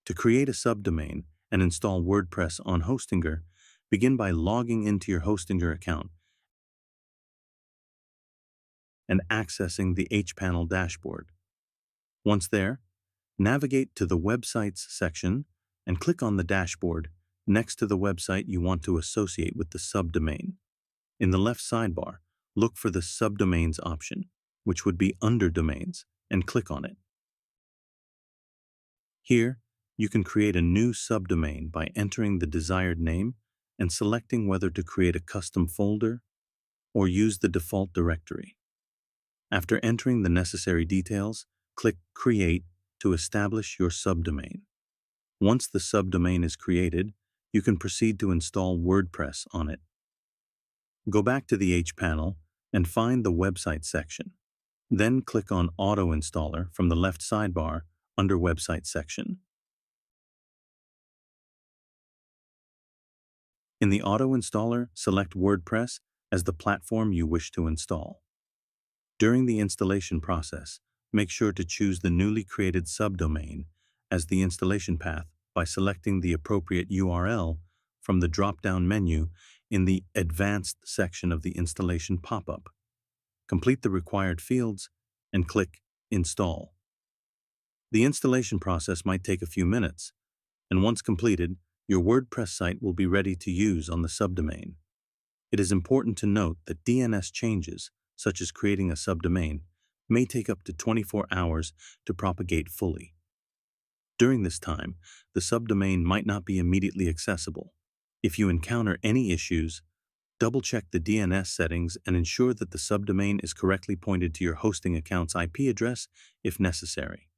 To create a subdomain and install WordPress on Hostinger, begin by logging into your Hostinger account and accessing the hPanel dashboard. Once there, navigate to the Websites section and click on the dashboard next to the website you want to associate with the subdomain. In the left sidebar, look for the Subdomains option, which would be under Domains, and click on it. Here, you can create a new subdomain by entering the desired name and selecting whether to create a custom folder or use the default directory. After entering the necessary details, click Create to establish your subdomain. Once the subdomain is created, you can proceed to install WordPress on it. Go back to the hPanel and find the Website section. Then click on Auto Installer from the left sidebar under Website section. In the Auto Installer, select WordPress as the platform you wish to install. During the installation process, make sure to choose the newly created subdomain as the installation path by selecting the appropriate URL from the drop-down menu in the Advanced section of the installation pop-up. Complete the required fields and click Install. The installation process might take a few minutes, and once completed, your WordPress site will be ready to use on the subdomain. It is important to note that DNS changes, such as creating a subdomain, may take up to 24 hours to propagate fully. During this time, the subdomain might not be immediately accessible. If you encounter any issues, double-check the DNS settings and ensure that the subdomain is correctly pointed to your hosting account's IP address if necessary.